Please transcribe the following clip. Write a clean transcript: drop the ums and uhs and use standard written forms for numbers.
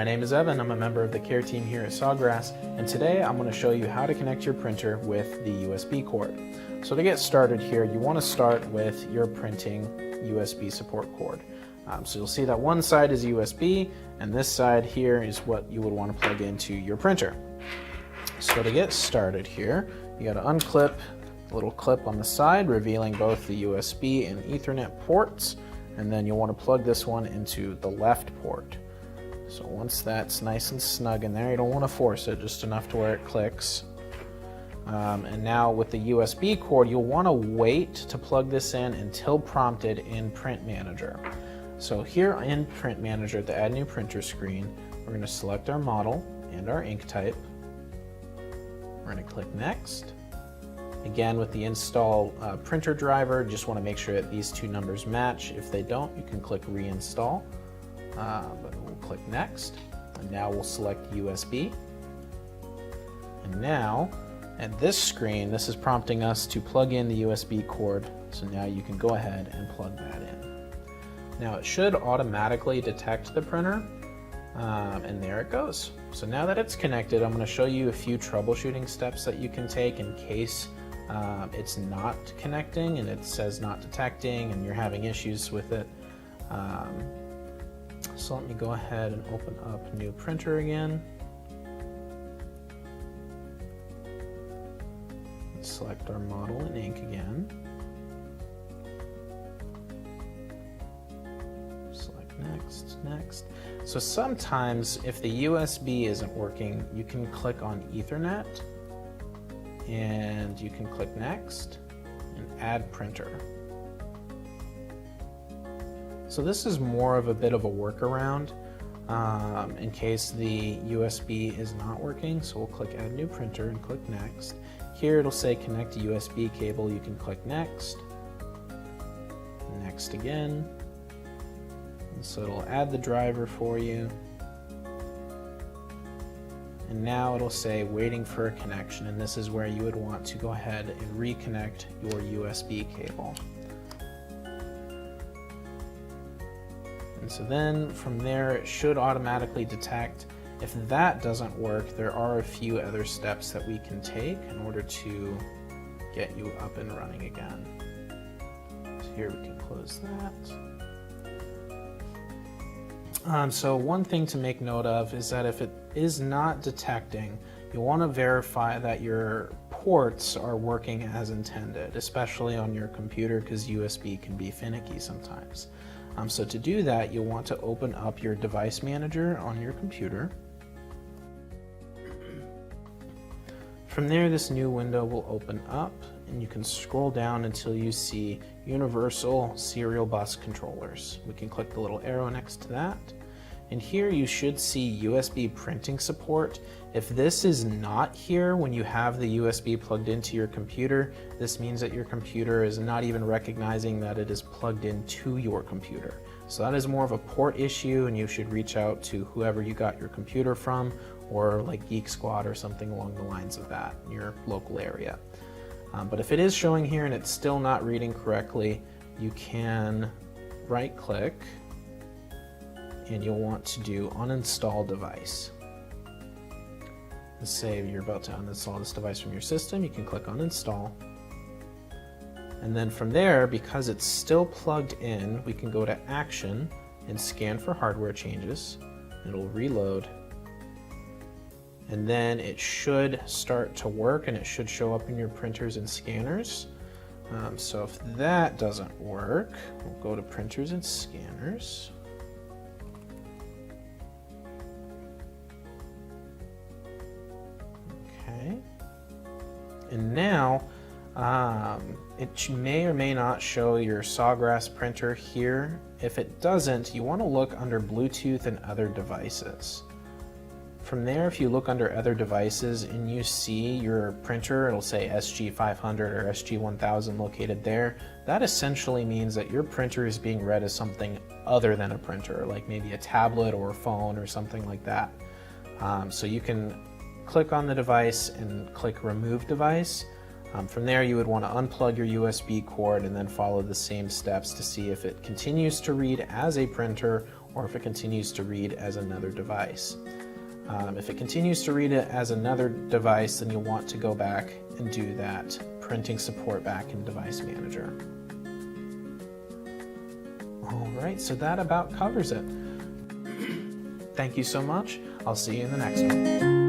My name is Evan. I'm a member of the care team here at Sawgrass, and today I'm going to show you how to connect your printer with the USB cord. So to get started here, you want to start with your printing USB support cord. So you'll see that one side is USB, and this side here is what you would want to plug into your printer. So to get started here, you got to unclip a little clip on the side, revealing both the USB and Ethernet ports, and then you'll want to plug this one into the left port. So once that's nice and snug in there, you don't want to force it, just enough to where it clicks. And now with the USB cord, you'll want to wait to plug this in until prompted in Print Manager. So here in Print Manager, at the Add New Printer screen, we're going to select our model and our ink type. We're going to click Next. Again, with the install printer driver, just want to make sure that these two numbers match. If they don't, you can click Reinstall. But we'll click Next, and now we'll select USB. And now, at this screen, this is prompting us to plug in the USB cord, so now you can go ahead and plug that in. Now it should automatically detect the printer, and there it goes. So now that it's connected, I'm going to show you a few troubleshooting steps that you can take in case it's not connecting and it says not detecting and you're having issues with it. So let me go ahead and open up New Printer again. Select our model and ink again. Select Next, Next. So sometimes if the USB isn't working, you can click on Ethernet and you can click Next and Add Printer. So this is more of a bit of a workaround in case the USB is not working. So we'll click Add New Printer and click Next. Here it'll say connect a USB cable. You can click Next, Next again. And so it'll add the driver for you. And now it'll say waiting for a connection, and this is where you would want to go ahead and reconnect your USB cable. And so then from there it should automatically detect. If that doesn't work, there are a few other steps that we can take in order to get you up and running again. So here we can close that. So one thing to make note of is that if it is not detecting, you want to verify that your ports are working as intended, especially on your computer, because USB can be finicky sometimes. So to do that, you'll want to open up your device manager on your computer. From there, this new window will open up, and you can scroll down until you see Universal Serial Bus Controllers. We can click the little arrow next to that. And here you should see USB printing support. If this is not here when you have the USB plugged into your computer, this means that your computer is not even recognizing that it is plugged into your computer. So that is more of a port issue, and you should reach out to whoever you got your computer from, or like Geek Squad or something along the lines of that in your local area. But if it is showing here and it's still not reading correctly, you can right click and you'll want to do uninstall device. Let's say you're about to uninstall this device from your system, you can click uninstall. And then from there, because it's still plugged in, we can go to Action and scan for hardware changes. It'll reload. And then it should start to work, and it should show up in your printers and scanners. So if that doesn't work, we'll go to printers and scanners. Okay. And now it may or may not show your Sawgrass printer here. If it doesn't, you want to look under Bluetooth and other devices. From there, if you look under other devices and you see your printer, it'll say SG500 or SG1000 located there. That essentially means that your printer is being read as something other than a printer, like maybe a tablet or a phone or something like that. So you can click on the device and click Remove Device. From there, you would want to unplug your USB cord and then follow the same steps to see if it continues to read as a printer or if it continues to read as another device. If it continues to read it as another device, then you'll want to go back and do that printing support back in Device Manager. Alright, so that about covers it. Thank you so much. I'll see you in the next one.